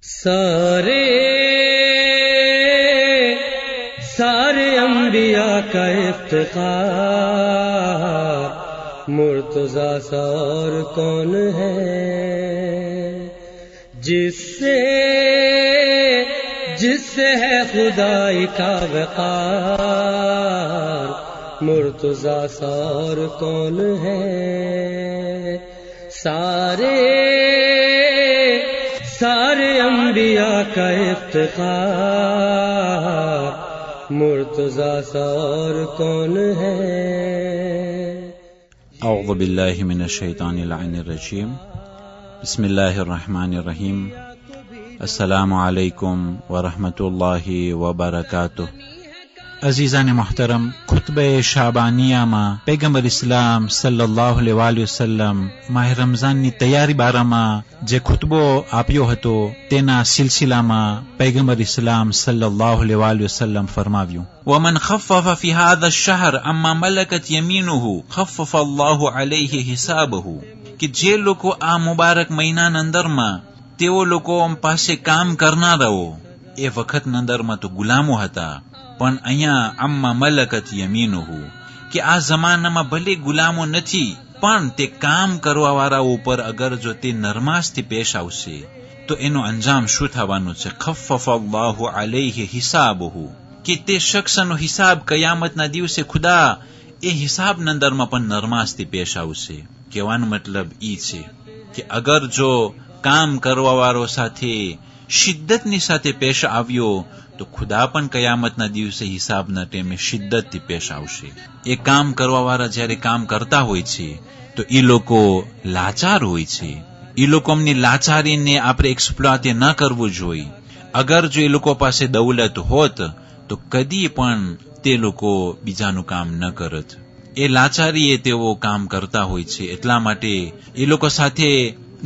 सारे अंबिया का इफ्तिखार मुर्तज़ा सा और कौन है, जिससे है खुदाई का वक़ार मुर्तज़ा सा और कौन है। सारे अंबिया का इफ्तिखार मुर्तज़ा सा और कौन है। औज़ु बिल्लाहि मिनश शैतानिर रजीम। बिस्मिल्लाहिर रहमानिर रहीम। अस्सलामु अलैकुम व रहमतुल्लाहि व बरकातुह। अजीज़ान मोहतरम, खुतबे शाबानिया में पैगंबर इस्लाम सल्लल्लाहु अलैहि वसल्लम माह रमजान ની તૈયારી બારામાં જે ખુતબો આપ્યો હતો તેના સિલસિલામાં पैगंबर इस्लाम सल्लल्लाहु अलैहि वसल्लम फरमाव्યું, वमन खफ़फ़ फी हाज़ा अश-शहर अम्मा मलकत यमीनुहु खफ़फ़ अल्लाहु अलैहि हिसाबहु, कि जे લોકો આ મુબારક મહિનાના અંદરમાં તેઓ લોકો પાસે કામ કરનારાઓ એ વખતના અંદરમાં તો ગુલામો હતા, પણ અહીંયા અમ્મા મલકત યમીનુહુ કે આ જમાનામાં ભલે ગુલામો નથી પણ તે કામ કરવાવાળાઓ ઉપર અગર જો તે નરમાશથી પેશ આવશે તો એનો અંજામ શું થવાનું છે? ખફફ અલ્લાહુ અલૈહિ હિસાબહુ, કે તે શખ્સનો હિસાબ કયામતના દિવસે ખુદા એ હિસાબના અંદરમાં પણ નરમાશથી પેશ આવશે. કહેવાનો મતલબ ઈ છે કે અગર જો કામ કરવાવાળો સાથે શિદ્દતની સાથે પેશ આવ્યો તો ખુદા પણ કયામતના દિવસે હિસાબના ટાઈમે શિદ્દતથી પેશ આવશે. એ કામ કરવાવાળા જ્યારે કામ કરતા હોય છે તો એ લોકો લાચાર હોય છે. એ લોકોની લાચારીને આપણે એક્સપ્લોઇટ ન કરવું જોઈએ. અગર જો એ લોકો પાસે દૌલત હોત તો કદી પણ તે લોકો બીજાનું કામ ન કરત. એ લાચારીએ તેઓ કામ કરતા હોય છે. એટલા માટે એ લોકો સાથે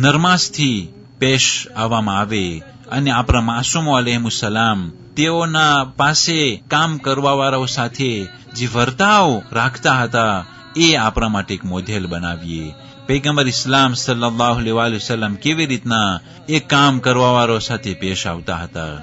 નરમાશથી પેશ આવવામાં આવે અને આપણા માસૂમો અલૈહિસ્સલામ તેઓના પાસે કામ કરવાવાળાઓ સાથે જે વર્તાવ રાખતા હતા એ આપણા માટે એક મોડેલ બનાવીએ. પૈગંબર ઇસ્લામ સલ્લલ્લાહુ અલૈહિ વસલ્લમ કેવી રીતના એ કામ કરવાવાળાઓ સાથે પેશ આવતા હતા.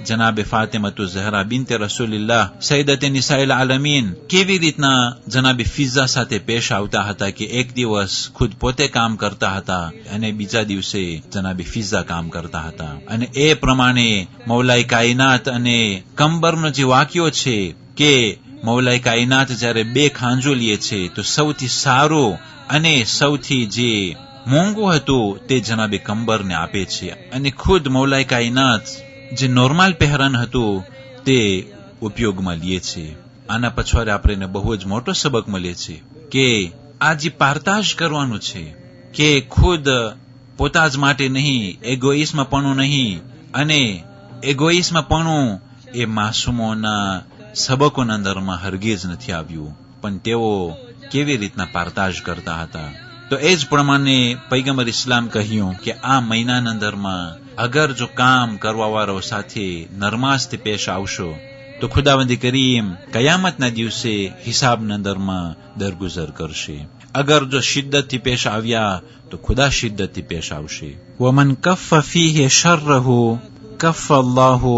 જનાબે ફાતિમતુ ઝહરા બિન્તે રસૂલિલ્લાહ સૈયદતે નિસાઇલ આલમીન કેવી રીતના જનાબે ફિઝા સાથે પેશ આવતા હતા કે એક દિવસ ખુદ પોતે કામ કરતા હતા અને બીજા દિવસે જનાબે ફિઝા કામ કરતા હતા. અને એ પ્રમાણે મૌલાએ કાયનાત અને કંબરનો જે વાક્યો છે કે મૌલાએ કાયનાત જ્યારે બે ખાંજો લે છે તો સૌથી સારો અને સૌથી જે મોંઘું હતું તે જનાબે કંબરને આપે છે અને ખુદ મૌલાએ કાયનાત જે નોર્મલ પહેરન હતું તે ઉપયોગમાં લે છે. આના પછવાડે આપણને બહુ જ મોટો સબક મળે છે કે આ જે પારતાજ કરવાનું છે કે ખુદ પોતા જ માટે નહીં, એગોઇઝમપણું નહીં, અને એગોઇઝમપણું એ માસૂમોના સબકોના અંદરમાં હરગીજ નથી આવ્યું, પણ તેઓ કેવી રીતના પારતાજ કરતા હતા. તો એ જ પ્રમાણે પૈગંબર ઇસ્લામ કહ્યું કે આ મહિનાના અંદરમાં અગર જો કામ કરવાવાળાઓ સાથે નરમાશથી પેશ આવશો તો ખુદાવંદ કરીમ કયામતના દિવસે હિસાબના અંદરમાં દરગુજર કરશે. અગર જો શિદ્દતથી પેશ આવ્યા તો ખુદા શિદ્દતથી પેશ આવશે. વમન કફ ફીહે શર્રહુ કફ અલ્લાહુ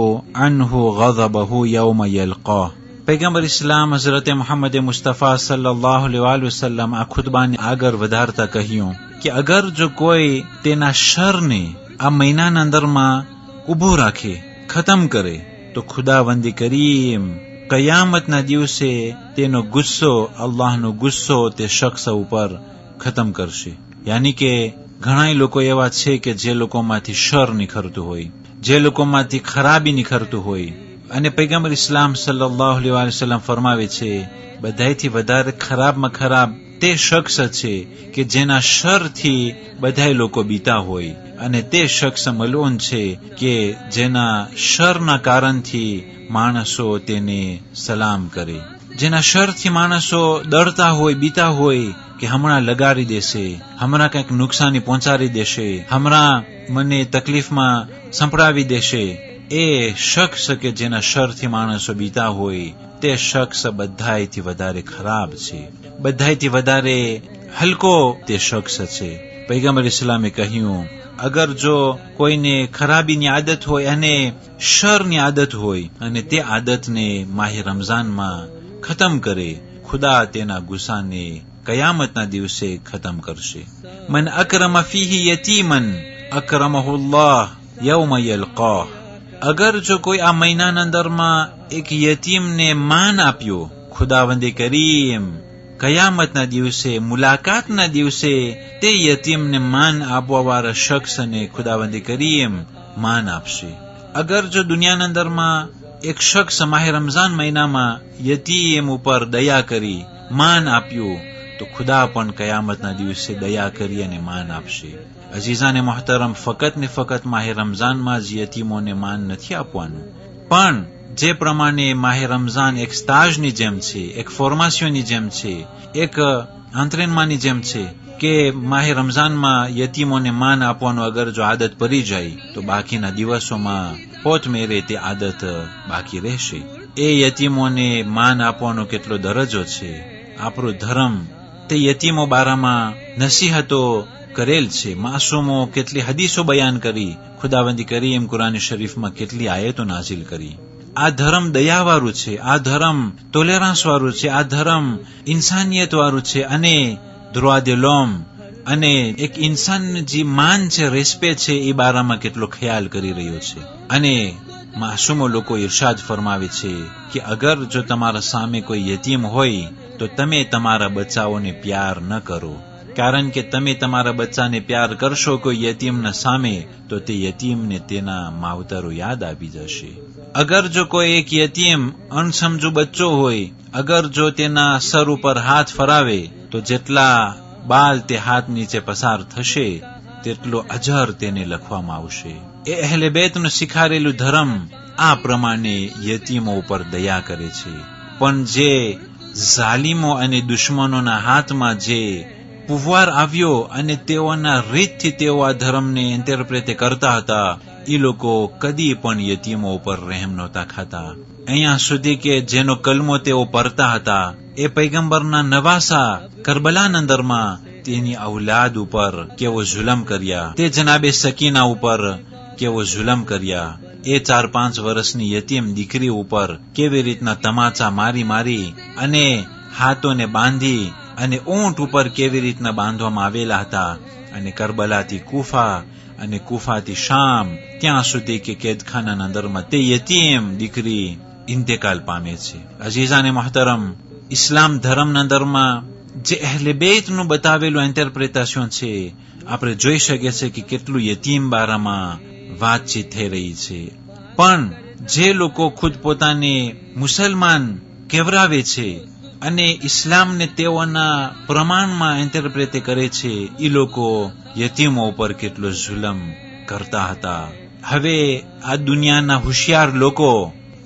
અન્હુ ગઝબહુ યૌમ યલકાહ. પૈગંબર ઇસ્લામ હઝરતે મુહમ્મદ મુસ્તફા સલ્લલ્લાહુ અલૈહિ વસલ્લમ આ ખુતબાને આગળ વધારતા કહ્યું કે અગર જો કોઈ તેના શરને આ મહિનાના અંદરમાં ઉભો રાખે, ખતમ કરે, તો ખુદાવંદી કરીમ કયામતના દિવસે તેનો ગુસ્સો, અલ્લાહનો ગુસ્સો તે શખ્સ ઉપર ખતમ કરશે. યાની કે ઘણા લોકો એવા છે કે જે લોકોમાંથી શર નીકળતું હોય, જે લોકોમાંથી ખરાબી નીકળતું હોય, અને પૈગંબર ઇસ્લામ સલ્લલ્લાહુ અલૈહિ વસલ્લમ ફરમાવે છે બધાયથી વધારે ખરાબમાં ખરાબ તે શખ્સ છે કે જેના શરથી બધાય લોકો બીતા હોય, અને તે શખ્સ મલૂન છે કે જેના શરના કારણથી માણસો તેને સલામ કરે, જેના શરથી માણસો ડરતા હોય, બીતા હોય કે હમણાં લગાડી દેશે, હમણાં કંઈક નુકસાની પહોંચાડી દેશે, હમણાં મને તકલીફમાં સંપડાવી દેશે. એ શખ્સ કે જેના શરથી માણસો બીતા હોય તે શખ્સ બધાયથી વધારે ખરાબ છે, બધાયથી વધારે હલકો તે શખ્સ છે. પૈગંબર ઇસ્લામે કહ્યું, અગર જો કોઈને ખરાબીની આદત હોય અને શરની આદત હોય અને તે આદતને માહે રમઝાનમાં ખતમ કરે, ખુદા તેના ગુસ્સાને કયામતના દિવસે ખતમ કરશે. મન અક્રમ ફીહી યતીમન અક્રમહુલ્લાહ યૌમ યલકાહ. અગર જો કોઈ આ મહિનાના અંદરમાં એક યતીમને માન આપ્યો, ખુદાવંદે કરીમ કયામતના દિવસે, મુલાકાતના દિવસે તે યતીમને માન આપવાવાળા શખ્સને ખુદાવંદે કરીમ માન આપશે. અગર જો દુનિયાના અંદરમાં એક શખ્સ માહે રમઝાન મહિનામાં યતીમ ઉપર દયા કરી માન આપ્યું, તો ખુદા પણ કયામતના દિવસે દયા કરી અને માન આપશે. અઝીઝાને મોહતરમ, ફકત ને ફકત માહે રમઝાનમાં જ યતીમોને માન નથી આપવાનું, પણ જે પ્રમાણે માહે રમઝાન એક સ્ટાજની જેમ છે, એક ફોર્માસીઓની જેમ છે, એક આંતરેનમાંની જેમ છે કે માહે રમઝાનમાં યતીમોને માન આપવાનું અગર જો આદત પડી જાય તો બાકીના દિવસોમાં પોતમેરે તે આદત બાકી રહેશે. એ યતીમોને માન આપવાનો કેટલો દરજ્જો છે. આપણો ધર્મ તે યતીમો બારામાં નસીહતો કરેલ છે. માસૂમો કેટલી હદીસો બયાન કરી, ખુદાવંદી કરીમ કુરાન શરીફમાં કેટલી આયતો નાઝિલ કરી. આ ધર્મ દયાવાળું છે, આ ધર્મ ટોલેરન્સ વાળું છે, આ ધર્મ ઇન્સાનિયત વાળું છે અને ધ્રોઆ દે લોમ અને એક ઇન્સાન જે માન છે, રેસ્પેક્ટ છે, એ બારામાં કેટલો ખ્યાલ કરી રહ્યો છે. અને માસૂમો લોકો ઇરશાદ ફરમાવે છે કે અગર જો તમારા સામે કોઈ યતીમ હોય તો તમે તમારા બચ્ચાઓને પ્યાર ન કરો, કારણ કે તમે તમારા બચ્ચાને પ્યાર કરશો કોઈ યતીમના સામે તો તે યતીમને તેના માવતરો યાદ આવી જશે. અગર જો કોઈ એક યતીમ અણસમજુ બચ્ચો હોય, અગર જો તેના સર ઉપર હાથ ફરાવે તો જેટલા બાલ તે હાથ નીચે પસાર થશે તેટલો અજર તેને લખવામાં આવશે. એ અહેલે બેતનું શીખારેલું ધર્મ આ પ્રમાણે યતીમો ઉપર દયા કરે છે. પણ જે ઝાલિમો અને દુશ્મનોના હાથમાં જે પુવાર આવ્યો અને તેઓના રીતથી તેઓ આ ધર્મને ઇન્ટરપ્રેટ કરતા હતા, એ લોકો કદી પણ યતીમો ઉપર રહેમ નહોતા ખાતા. અહીંયા સુધી કે જેનો કલમો તેઓ પડતા હતા, એ પૈગંબરના નવાસા કરબલાના અંદરમાં તેની ઔલાદ ઉપર કેવો જુલમ કર્યા, તે જનાબે સકીના ઉપર કેવો જુલમ કર્યા, એ 4-5 વર્ષની યતીમ દીકરી ઉપર કેવી રીતના તમાચા મારી મારી અને હાથોને બાંધી અને ઊંટ ઉપર કેવી રીતના બાંધવામાં આવેલા હતા. અને કરબલાથી કુફા અને કુફાથી શામ, ત્યાં સુધી કે કેદખાનાના અંદરમાં તે યતીમ દીકરી ઇન્તેકાલ પામે છે. અઝીઝાને મોહતરમ, ઇસ્લામ ધર્મના અંદરમાં જે અહેલે બેતનું બતાવેલું ઇન્ટરપ્રિટેશન છે, આપણે જોઈ શકીએ છીએ કે કેટલું યતીમ બારામાં વાતચીત થઈ રહી છે. પણ જે લોકો ખુદ પોતાને મુસલમાન કહેવરાવે છે અને ઇસ્લામને તેઓના પ્રમાણમાં ઇન્ટરપ્રેટ કરે છે, એ લોકો યતીમો ઉપર કેટલો જુલમ કરતા હતા. હવે આ દુનિયાના હોશિયાર લોકો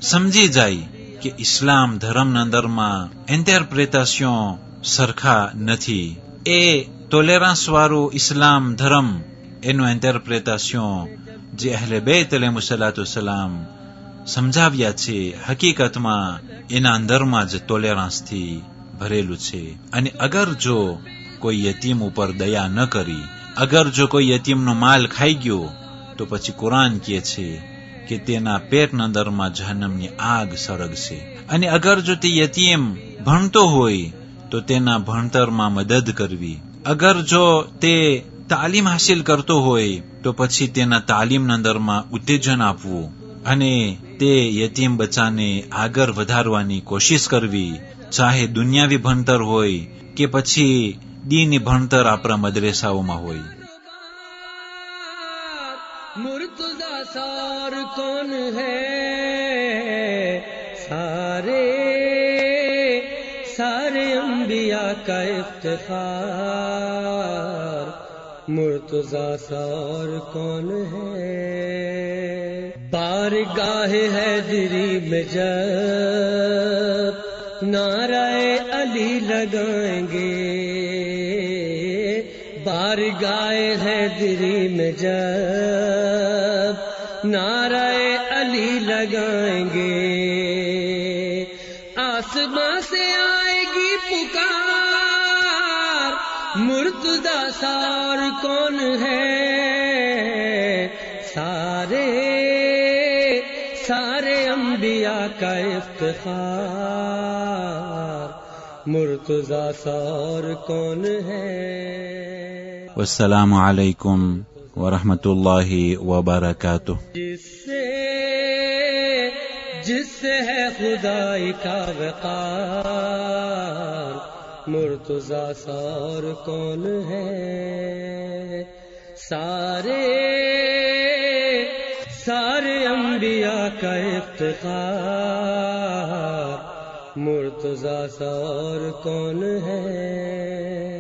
સમજી જાય કે ઇસ્લામ ધર્મના અંદરમાં ઇન્ટરપ્રેટેશન સરખા નથી. એ ટોલેરન્સ વાળું ઇસ્લામ ધર્મ, એનું ઇન્ટરપ્રેટેશન જે અહેલે બેત અલૈહિસ્સલાતુ વસ્સલામ સમજાવ્યા છે, હકીકતમાં એના અંદરમાં જ ટોલેરન્સથી ભરેલું છે. અને અગર જો કોઈ યતીમ ઉપર દયા ન કરી, અગર જો કોઈ યતીમનો માલ ખાઈ ગયો, તો પછી કુરાન કહે છે કે તેના પેટના અંદરમાં જહન્નમની આગ સળગશે. અને અગર જો તે યતીમ ભણતો હોય તો તેના ભણતરમાં મદદ કરવી, અગર જો તે તાલીમ હાસિલ કરતો હોય તો પછી તેના તાલીમના અંદરમાં ઉત્તેજન આપવું અને તે યતીમ બચ્ચાને આગળ વધારવાની કોશિશ કરવી, ચાહે દુનિયાવી ભણતર હોય કે પછી દીની ભણતર આપણા મદરેસાઓમાં હોય. मुर्तज़ा सार कौन है, सारे सारे अंबिया का इफ्तिखार, मुर्तज़ा सार कौन है. बारगाह हैदरी में जब नाराए अली लगाएंगे, बारगाह हैदरी में जब नाराए अली लगाएंगे, आसमां से आएगी पुकार, مرتضی سار کون ہے؟ سارے انبیاء کا افتخار، مرتضی سار کون ہے؟ والسلام علیکم ورحمۃ اللہ وبرکاتہ۔ جس سے ہے خدائی کا وقار، مرتضی سار کون ہے؟ سارے انبیاء کا افتخار، مرتضی سار کون ہے؟